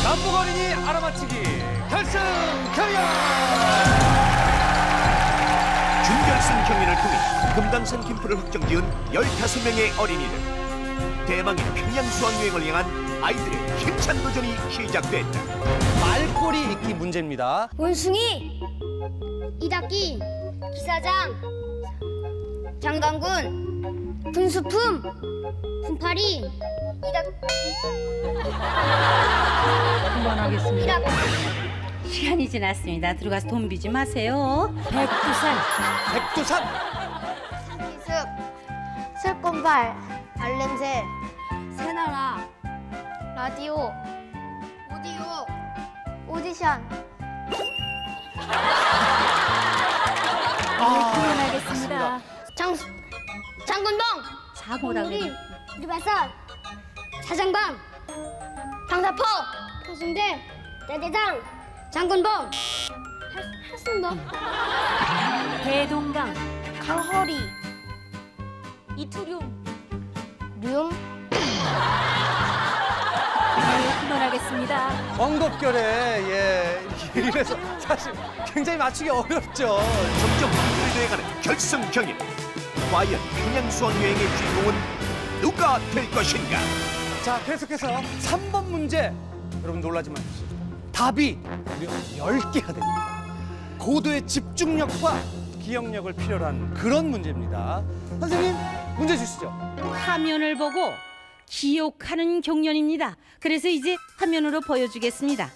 남북 어린이 알아맞히기 결승 경연! 준결승 경연을 통해 금강산 캠프를 확정지은 15명의 어린이들. 대망의 평양 수학여행을 향한 아이들의 힘찬 도전이 시작됐다. 말꼬리 읽기 문제입니다. 원숭이, 이닦기, 기사장, 장관군, 분수품, 분파리, 한번 하겠습니다. 이닦기. 시간이 지났습니다. 들어가서 돈 비지 마세요. 백두산. 백두산. 기습, 설건발, 알냄새, 새나라, 라디오, 오디션. 그만하겠습니다. 장군봉, 사고라고. 유발선, 사장방, 방사포, 표승대, 대대장, 장군봉, 할순봉, 대동강. 강허리, 이투륨. 륨, 그만하겠습니다. 광겁결에 이래서 사실 굉장히 맞추기 어렵죠. 점점 확대돼가는 결승 경연. 과연 평양 수학여행의 주인공은 누가 될 것인가? 자, 계속해서 3번 문제. 여러분 놀라지 마십시오. 답이 무려 10개가 됩니다. 고도의 집중력과 기억력을 필요로 하는 그런 문제입니다. 선생님, 문제 주시죠. 화면을 보고 기억하는 경연입니다. 그래서 이제 화면으로 보여주겠습니다.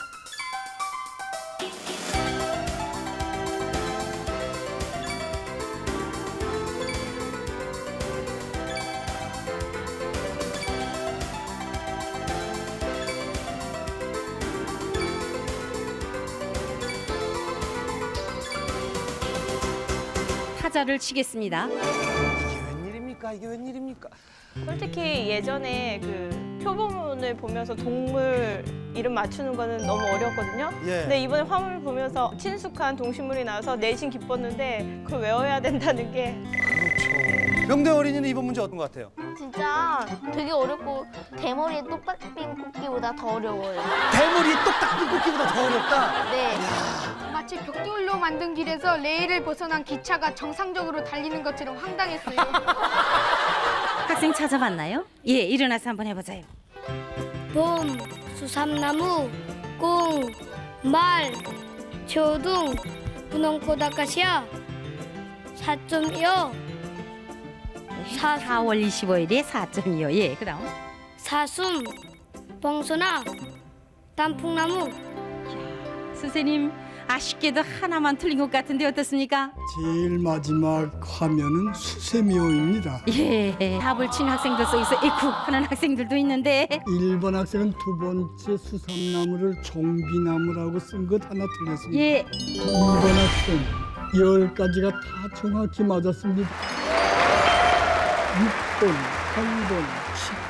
타자를 치겠습니다. 이게 웬일입니까? 이게 웬일입니까? 솔직히 예전에 그 표본을 보면서 동물 이름 맞추는 거는 너무 어려웠거든요. 예. 근데 이번에 화면을 보면서 친숙한 동식물이 나와서 내심 기뻤는데 그걸 외워야 된다는 게 그렇죠. 명대 어린이는 이번 문제 어떤 것 같아요? 진짜 되게 어렵고 대머리에 똑딱빈 꽂기보다 더 어려워요. 대물이 똑딱빈 꽂기보다 더 어렵다? 네. 마치 벽돌로 만든 길에서 레일을 벗어난 기차가 정상적으로 달리는 것처럼 황당했어요. 학생 찾아봤나요? 예, 일어나서 한번 해보자요. 봄, 수삼나무, 꽁, 말, 조둥, 분홍코다카시아, 4.2요, 4월 25일에 4.25. 예, 그다음. 사숨, 봉소나, 단풍나무. 선생님, 아쉽게도 하나만 틀린 것 같은데 어떻습니까? 제일 마지막 화면은 수세미호입니다. 예, 답을 친 학생들 속에서 에쿠 하는 학생들도 있는데 1번 학생은 두 번째 수삼나무를 종비나무라고 쓴 것 하나 틀렸습니다. 예, 2번 학생 10가지가 다 정확히 맞았습니다. 6번, 8번,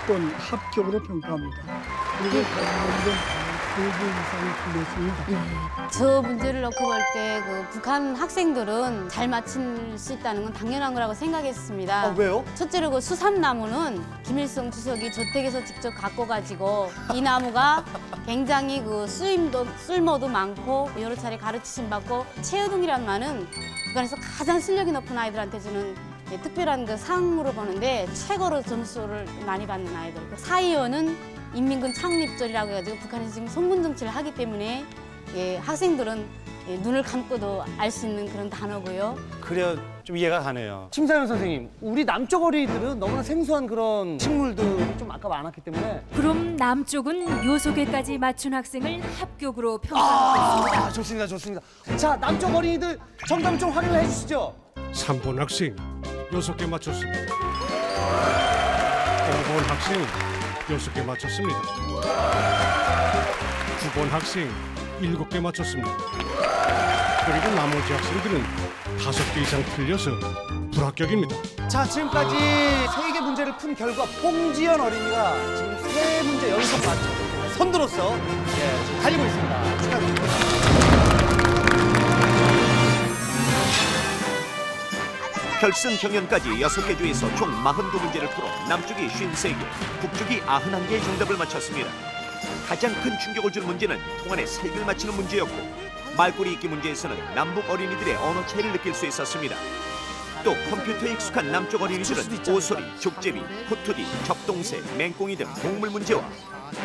10번 합격으로 평가합니다. 그리고 다른 건 3개 이상이 틀렸습니다. 저 문제를 놓고 볼 때 그 북한 학생들은 잘 맞힐 수 있다는 건 당연한 거라고 생각했습니다. 왜요? 첫째로 그 수삼나무는 김일성 주석이 저택에서 직접 갖고 가지고 이 나무가 굉장히 그 쓸모도 많고 여러 차례 가르치심 받고 최여동이라는 말은 북한에서 가장 실력이 높은 아이들한테 주는 특별한 그 상으로 보는데 최고로 점수를 많이 받는 아이들. 사이어는 인민군 창립절이라고 해가지고 북한에서 지금 소문 정치를 하기 때문에 학생들은 눈을 감고도 알 수 있는 그런 단어고요. 그래요, 좀 이해가 가네요. 심사위원 선생님, 우리 남쪽 어린이들은 너무나 생소한 그런 식물들이 좀 아까 많았기 때문에. 그럼 남쪽은 요소개까지 맞춘 학생을 합격으로 평가하겠습니다. 좋습니다, 좋습니다. 자, 남쪽 어린이들 정답 좀 확인을 해주시죠. 3번 학생 6개 맞췄습니다. 5번 학생 6개 맞췄습니다. 9번 학생 7개 맞췄습니다. 그리고 나머지 학생들은 5개 이상 틀려서 불합격입니다. 자, 지금까지 3개 문제를 푼 결과 홍지연 어린이가 지금 3문제 연속 맞춰 선두로서 지금 달리고 있습니다. 축하드립니다. 결승 경연까지 6개 주에서 총 42문제를 풀어 남쪽이 53개, 북쪽이 91개의 정답을 맞췄습니다. 가장 큰 충격을 준 문제는 통안의 색을 맞히는 문제였고, 말꼬리 읽기 문제에서는 남북 어린이들의 언어 차이를 느낄 수 있었습니다. 또 컴퓨터에 익숙한 남쪽 어린이들은 오소리, 족제비, 호투디, 접동새, 맹꽁이 등 동물 문제와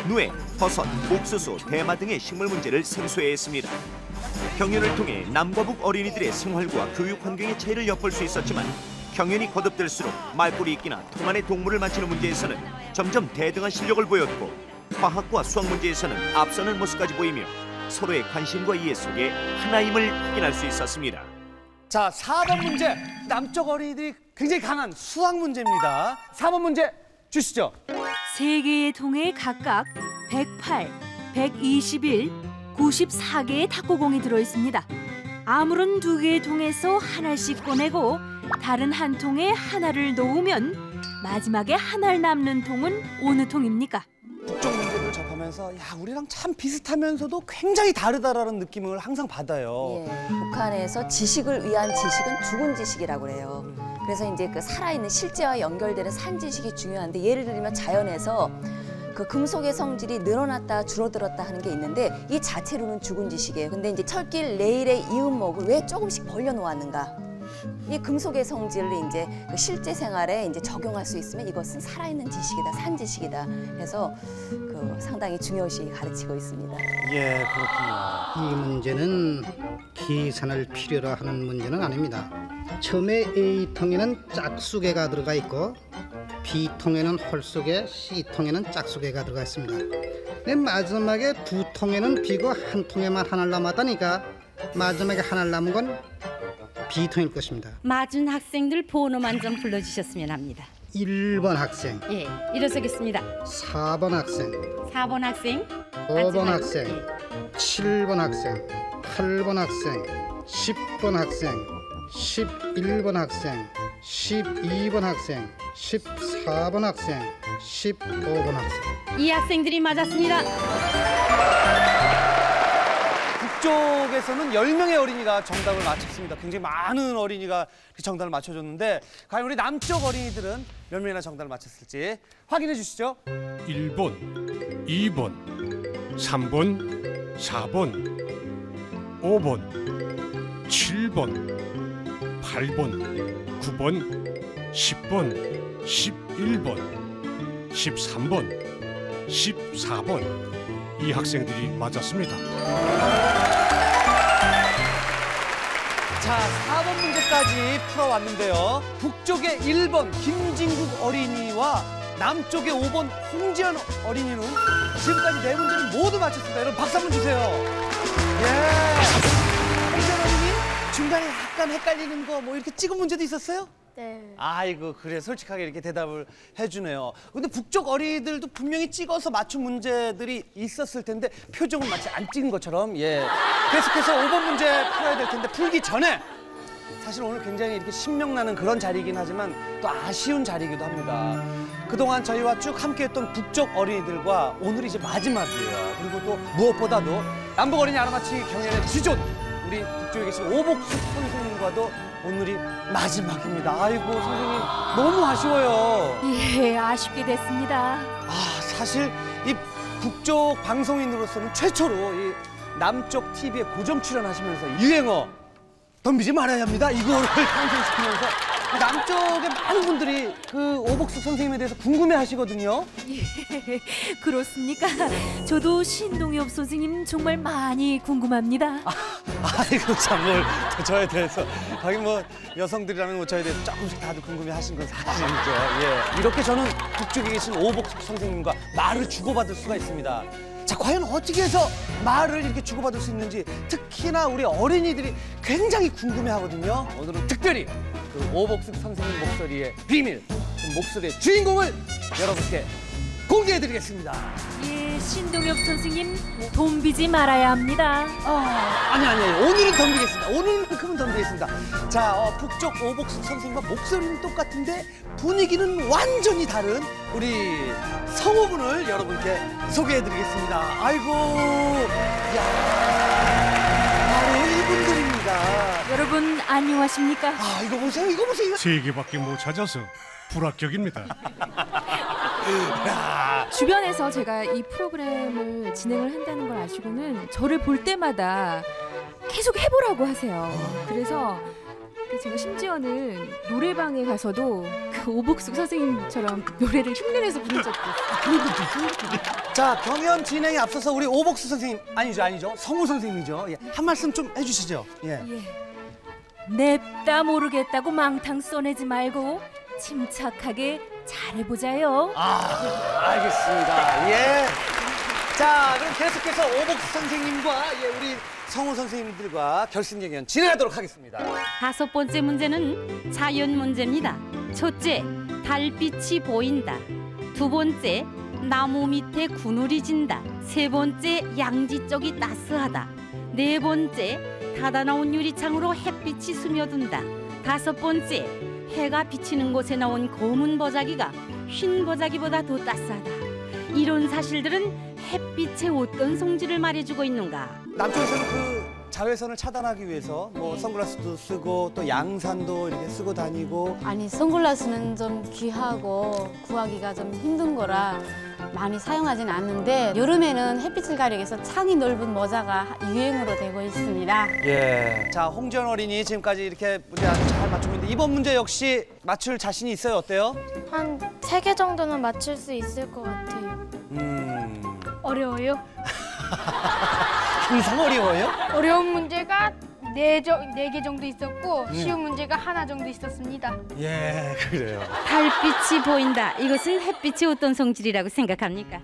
누에, 버섯, 옥수수, 대마 등의 식물 문제를 생소해했습니다. 경연을 통해 남과 북 어린이들의 생활과 교육 환경의 차이를 엿볼 수 있었지만, 경연이 거듭될수록 말꼬리 읽기나 통안의 동물을 맞히는 문제에서는 점점 대등한 실력을 보였고, 과학과 수학 문제에서는 앞서는 모습까지 보이며 서로의 관심과 이해 속에 하나임을 확인할 수 있었습니다. 자, 4번 문제. 남쪽 어린이들이 굉장히 강한 수학 문제입니다. 4번 문제 주시죠. 세 개의 통에 각각 108, 121, 94개의 탁구공이 들어 있습니다. 아무런 두 개의 통에서 하나씩 꺼내고 다른 한 통에 하나를 놓으면 마지막에 하나를 남는 통은 어느 통입니까? 북쪽 문제를 접하면서 야, 우리랑 참 비슷하면서도 굉장히 다르다라는 느낌을 항상 받아요. 예, 북한에서 지식을 위한 지식은 죽은 지식이라고 해요. 그래서 이제 그 살아있는 실제와 연결되는 산 지식이 중요한데, 예를 들면 자연에서 그 금속의 성질이 늘어났다 줄어들었다 하는 게 있는데, 이 자체로는 죽은 지식이에요. 근데 이제 철길 레일의 이음목을 왜 조금씩 벌려놓았는가? 이 금속의 성질을 이제 그 실제 생활에 이제 적용할 수 있으면 이것은 살아있는 지식이다, 산 지식이다 해서 그 상당히 중요시 가르치고 있습니다. 예, 그렇군요. 이 문제는 계산을 필요로 하는 문제는 아닙니다. 처음에 A통에는 짝수개가 들어가 있고, B통에는 홀수개, C통에는 짝수개가 들어가 있습니다. 맨 마지막에 두 통에는 B고 한 통에만 하나를 남았다니까 마지막에 하나를 남은 건 B통일 것입니다. 맞은 학생들 번호만 좀 불러주셨으면 합니다. 1번 학생. 예, 일어서겠습니다. 4번 학생. 4번 학생. 5번 학생. 7번 학생. 8번 학생. 10번 학생. 11번 학생. 12번 학생. 14번 학생. 15번 학생. 이 학생들이 맞았습니다. 북쪽에서는 10명의 어린이가 정답을 맞췄습니다. 굉장히 많은 어린이가 정답을 맞춰줬는데, 과연 우리 남쪽 어린이들은 몇 명이나 정답을 맞췄을지 확인해 주시죠. 1번, 2번, 3번, 4번, 5번, 7번, 8번, 9번, 10번, 11번, 13번, 14번. 이 학생들이 맞았습니다. 자, 4번 문제까지 풀어왔는데요. 북쪽의 1번 김진국 어린이와 남쪽의 5번 홍지연 어린이는 지금까지 네 문제를 모두 맞췄습니다. 여러분 박수 한번 주세요. 예. 홍지연 어린이 중간에 약간 헷갈리는 거 뭐 이렇게 찍은 문제도 있었어요? 네. 아이고, 그래 솔직하게 이렇게 대답을 해주네요. 근데 북쪽 어린이들도 분명히 찍어서 맞춘 문제들이 있었을 텐데 표정은 마치 안 찍은 것처럼. 예. 계속해서 5번 문제 풀어야 될 텐데, 풀기 전에 사실 오늘 굉장히 이렇게 신명나는 그런 자리이긴 하지만 또 아쉬운 자리이기도 합니다. 그동안 저희와 쭉 함께했던 북쪽 어린이들과 오늘이 이제 마지막이에요. 그리고 또 무엇보다도 남북 어린이 알아맞히기 경연의 지존, 우리 북쪽에 계신 오복숙 선생님과도 오늘이 마지막입니다. 아이고, 선생님 너무 아쉬워요. 예, 아쉽게 됐습니다. 아, 사실 이 북쪽 방송인으로서는 최초로 이 남쪽 TV에 고정 출연하시면서 유행어 덤비지 말아야 합니다, 이거를 탄생시키면서 남쪽의 많은 분들이 그 오복숙 선생님에 대해서 궁금해하시거든요. 예, 그렇습니까? 저도 신동엽 선생님 정말 많이 궁금합니다. 아이고, 참 뭘 저에 대해서 하긴 뭐 여성들이라면 뭐 저에 대해서 조금씩 다들 궁금해하신 건 사실이죠. 예, 이렇게 저는 북쪽에 계신 오복숙 선생님과 말을 주고받을 수가 있습니다. 자, 과연 어떻게 해서 말을 이렇게 주고받을 수 있는지 특히나 우리 어린이들이 굉장히 궁금해하거든요. 오늘은 특별히 그 오복숙 선생님 목소리의 비밀, 그 목소리의 주인공을 여러분께 공개해드리겠습니다. 예, 신동엽 선생님 덤비지 말아야 합니다. 아니, 오늘은 덤비겠습니다. 오늘만큼은 덤비겠습니다. 자, 북쪽 오복숙 선생님과 목소리는 똑같은데 분위기는 완전히 다른 우리 성우분을 여러분께 소개해드리겠습니다. 아이고, 야, 바로 이분들입니다. 여러분 안녕하십니까? 아, 이거 보세요, 이거 보세요. 세 개밖에 못 찾아서 불합격입니다. 주변에서 제가 이 프로그램을 진행을 한다는 걸 아시고는 저를 볼 때마다 계속 해보라고 하세요. 그래서 제가 심지어는 노래방에 가서도 그 오복숙 선생님처럼 노래를 흉내내서 부른 적도 있어요. 자, 경연 진행에 앞서서 우리 오복수 선생님, 아니죠. 성우 선생님이죠. 예, 한 말씀 좀 해주시죠. 예. 냅다 모르겠다고 망탕 써내지 말고 침착하게 잘해보자요. 알겠습니다. 예. 자, 그럼 계속해서 오복수 선생님과 우리 성우 선생님들과 결승 경연 진행하도록 하겠습니다. 5번째 문제는 자연 문제입니다. 첫째, 달빛이 보인다. 2번째, 나무 밑에 그늘이 진다. 3번째, 양지 쪽이 따스하다. 4번째, 닫아 나온 유리창으로 햇빛이 스며든다. 5번째, 해가 비치는 곳에 나온 검은 보자기가 흰 보자기보다 더 따스하다. 이런 사실들은 햇빛의 어떤 성질을 말해주고 있는가? 남쪽에서는 그 자외선을 차단하기 위해서 뭐 선글라스도 쓰고 또 양산도 이렇게 쓰고 다니고. 아니, 선글라스는 좀 귀하고 구하기가 좀 힘든 거라 많이 사용하진 않는데 여름에는 햇빛을 가리기 위해서 창이 넓은 모자가 유행으로 되고 있습니다. 예. 자, 홍지연 어린이 지금까지 이렇게 문제 아주 잘 맞추고 있는데 이번 문제 역시 맞출 자신이 있어요? 어때요? 한 3개 정도는 맞출 수 있을 것 같아요. 어려워요? 항상 어려워요? 어려운 문제가 4개 정도 있었고 쉬운 문제가 하나 정도 있었습니다. 예, 그래요. 달빛이 보인다. 이것은 햇빛의 어떤 성질이라고 생각합니까?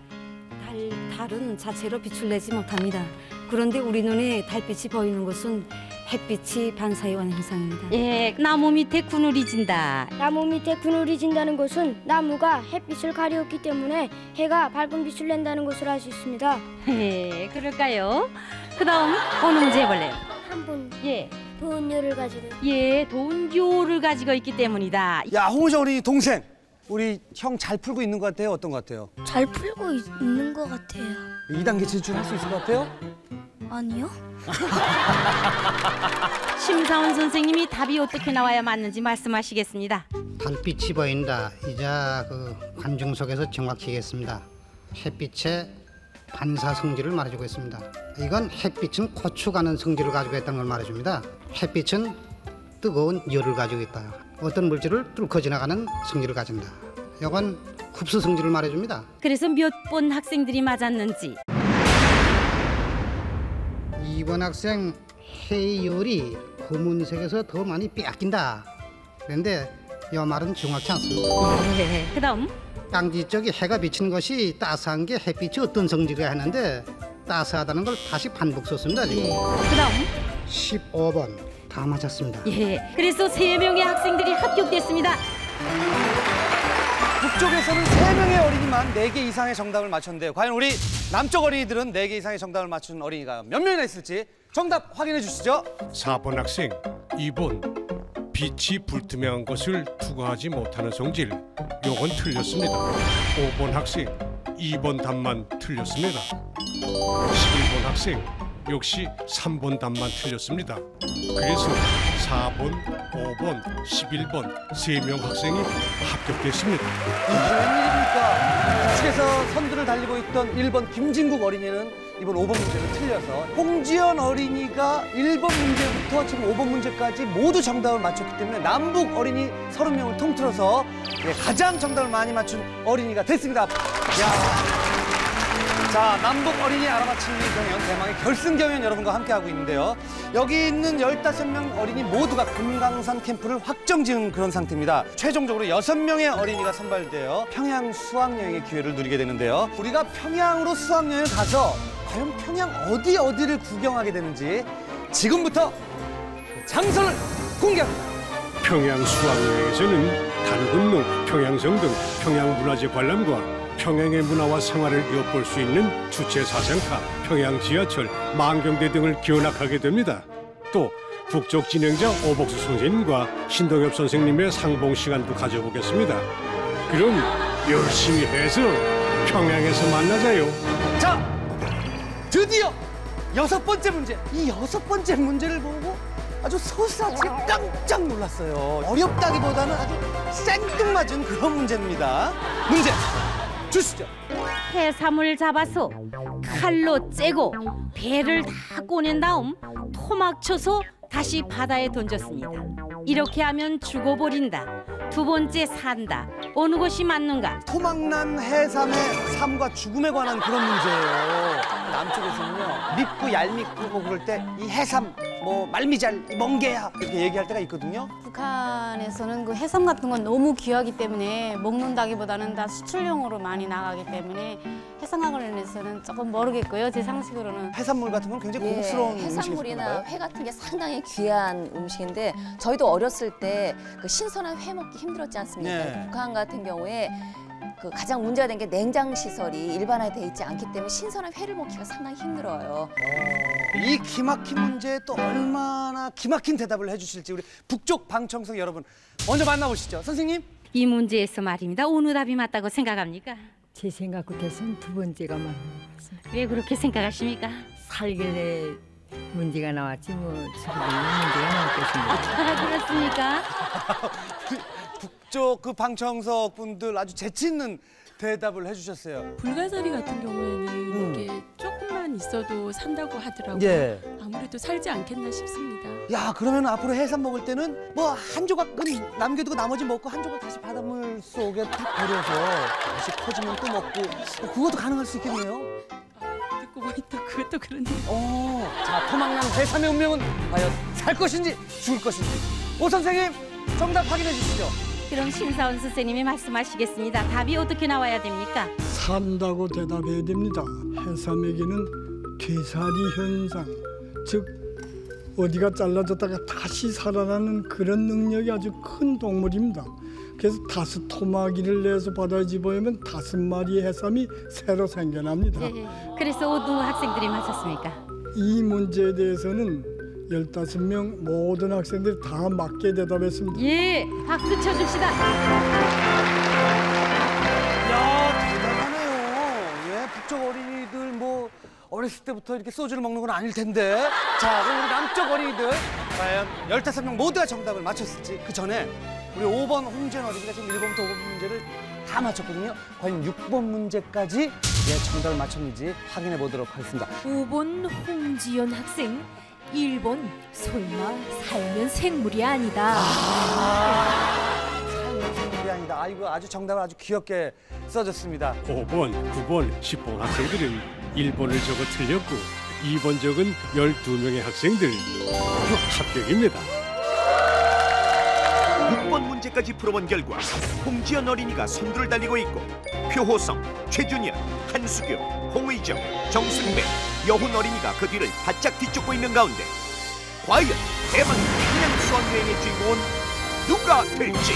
달은 자체로 빛을 내지 못합니다. 그런데 우리 눈에 달빛이 보이는 것은 햇빛이 반사해온 현상입니다. 예, 나무 밑에 그늘이 진다. 나무 밑에 그늘이 진다는 것은 나무가 햇빛을 가리웠기 때문에 해가 밝은 빛을 낸다는 것을 알 수 있습니다. 예, 그럴까요? 그 다음 어느 문제 해볼래요? 한분 예. 돈요를 가지고 예, 돈요를 가지고 있기 때문이다. 야, 홍지연 어린이 동생. 우리 형 잘 풀고 있는 것 같아요? 어떤 것 같아요? 잘 풀고 있는 것 같아요. 2단계 진출할 수 있을 것 같아요? 아니요? 심사원 선생님이 답이 어떻게 나와야 맞는지 말씀하시겠습니다. 달빛이 보인다. 이자 그 관중 속에서 정확히겠습니다. 햇빛의 반사 성질을 말해주고 있습니다. 이건 햇빛은 고추가는 성질을 가지고 있다는 걸 말해줍니다. 햇빛은 뜨거운 열을 가지고 있다. 어떤 물질을 뚫고 지나가는 성질을 가진다. 이건 흡수 성질을 말해줍니다. 그래서 몇 번 학생들이 맞았는지. 2번 학생 해열이 검은색에서 더 많이 빼앗긴다. 그런데 이 말은 정확치 않습니다. 네, 그 다음 양지 쪽에 해가 비치는 것이 따스한 게 햇빛이 어떤 성질이라 했는데 따스하다는 걸 다시 반복 썼습니다. 지금. 그 다음 15번 다 맞았습니다. 예, 그래서 3명의 학생들이 합격됐습니다. 북쪽에서는 3명의 어린이만 4개 이상의 정답을 맞췄는데요. 과연 우리 남쪽 어린이들은 4개 이상의 정답을 맞춘 어린이가 몇 명이나 있을지 정답 확인해 주시죠. 4번 학생 2번 빛이 불투명한 것을 투과하지 못하는 성질. 요건 틀렸습니다. 5번 학생 2번 답만 틀렸습니다. 11번 학생 역시 3번 답만 틀렸습니다. 그래서 4번, 5번, 11번 3명 학생이 합격됐습니다. 이게 웬일입니까? 북측에서 선두를 달리고 있던 1번 김진국 어린이는 이번 5번 문제를 틀려서 홍지연 어린이가 1번 문제부터 지금 5번 문제까지 모두 정답을 맞췄기 때문에 남북 어린이 30명을 통틀어서 가장 정답을 많이 맞춘 어린이가 됐습니다. 야. 자, 남북 어린이 알아맞히기 경연 대망의 결승 경연 여러분과 함께하고 있는데요. 여기 있는 15명 어린이 모두가 금강산 캠프를 확정 지은 그런 상태입니다. 최종적으로 6명의 어린이가 선발되어 평양 수학여행의 기회를 누리게 되는데요. 우리가 평양으로 수학여행 가서 과연 평양 어디를 구경하게 되는지 지금부터 장소를 공개합니다. 평양 수학여행에서는 단군로, 평양성 등 평양문화재 관람과 평양의 문화와 생활을 엿볼 수 있는 주체사생타, 평양 지하철, 만경대 등을 견학하게 됩니다. 또 북쪽 진행자 오복수 선생님과 신동엽 선생님의 상봉 시간도 가져보겠습니다. 그럼 열심히 해서 평양에서 만나자요. 자, 드디어 6번째 문제. 이 6번째 문제를 보고 아주 소스라치게 깜짝 놀랐어요. 어렵다기보다는 아주 생뚱맞은 그런 문제입니다. 문제 주시죠. 해삼을 잡아서 칼로 째고 배를 다 꺼낸 다음 토막쳐서 다시 바다에 던졌습니다. 이렇게 하면 죽어버린다. 두 번째 산다. 어느 것이 맞는가? 토막난 해삼의 삶과 죽음에 관한 그런 문제예요. 남쪽에서는요, 밉고 얄밉고 뭐 그럴 때 이 해삼, 뭐 말미잘, 멍게야 이렇게 얘기할 때가 있거든요. 북한에서는 그 해삼 같은 건 너무 귀하기 때문에 먹는다기보다는 다 수출용으로 많이 나가기 때문에 해삼과 관련해서는 조금 모르겠고요. 제 상식으로는. 해산물 같은 건 굉장히 고급스러운 해산물이나 회 같은 게 상당히 귀한 음식인데 저희도 어렸을 때 그 신선한 회 먹기 힘들었지 않습니까? 네. 북한 같은 경우에 그 가장 문제가 된 게 냉장 시설이 일반화되어 있지 않기 때문에 신선한 회를 먹기가 상당히 힘들어요. 이 기막힌 문제에 또 얼마나 기막힌 대답을 해주실지 우리 북쪽 방청석 여러분 먼저 만나보시죠. 선생님. 이 문제에서 말입니다. 어느 답이 맞다고 생각합니까? 제 생각 끝에서는 두 번째가 맞는 것 같습니다. 왜 그렇게 생각하십니까? 살길래 문제가 나왔지 뭐 죽으려면 문제가 나왔겠습니다. 그렇습니까? 북쪽 그 방청석 분들 아주 재치 있는 대답을 해주셨어요. 불가사리 같은 경우에는 이게 조금만 있어도 산다고 하더라고요. 예. 아무래도 살지 않겠나 싶습니다. 야, 그러면 앞으로 해삼 먹을 때는 뭐 한 조각은 남겨두고 나머지 먹고 한 조각 다시 바닷물 속에 탁 버려서 다시 퍼지면 또 먹고 그것도 가능할 수 있겠네요. 듣고 보니까 그것도 그렇네요. 자, 토막난 해삼의 운명은 과연 살 것인지 죽을 것인지 오 선생님 정답 확인해 주시죠. 그럼 심사원 선생님이 말씀하시겠습니다. 답이 어떻게 나와야 됩니까? 산다고 대답해야 됩니다. 해삼에게는 되살이 현상, 즉 어디가 잘라졌다가 다시 살아나는 그런 능력이 아주 큰 동물입니다. 그래서 5 토막이를 내서 바다에 집어오면 5마리의 해삼이 새로 생겨납니다. 그래서 어느 학생들이 맞췄습니까? 이 문제에 대해서는 15명 모든 학생들이 다 맞게 대답했습니다. 예, 박수 쳐줍시다. 야, 대단하네요. 예, 북쪽 어린이들 뭐 어렸을 때부터 이렇게 소주를 먹는 건 아닐 텐데. 자, 그럼 우리 남쪽 어린이들 과연 15명 모두가 정답을 맞췄을지 그 전에 우리 5번 홍지연 어린이가 지금 1번부터 5번 문제를 다 맞췄거든요. 과연 6번 문제까지 정답을 맞췄는지 확인해 보도록 하겠습니다. 5번 홍지연 학생, 1번 설마 살면 생물이 아니다. 살면 생물이 아니다. 아이고, 아주 정답을 아주 귀엽게 써줬습니다. 5번, 9번, 10번 학생들은 1번을 적어 틀렸고 2번 적은 12명의 학생들 합격입니다. 6번 문제까지 풀어본 결과 홍지연 어린이가 선두를 달리고 있고 표호성, 최준현, 한수교, 홍의정, 정승배, 여훈 어린이가 그 뒤를 바짝 뒤쫓고 있는 가운데 과연 대망의 그냥 수학여행의 주인공은 누가 될지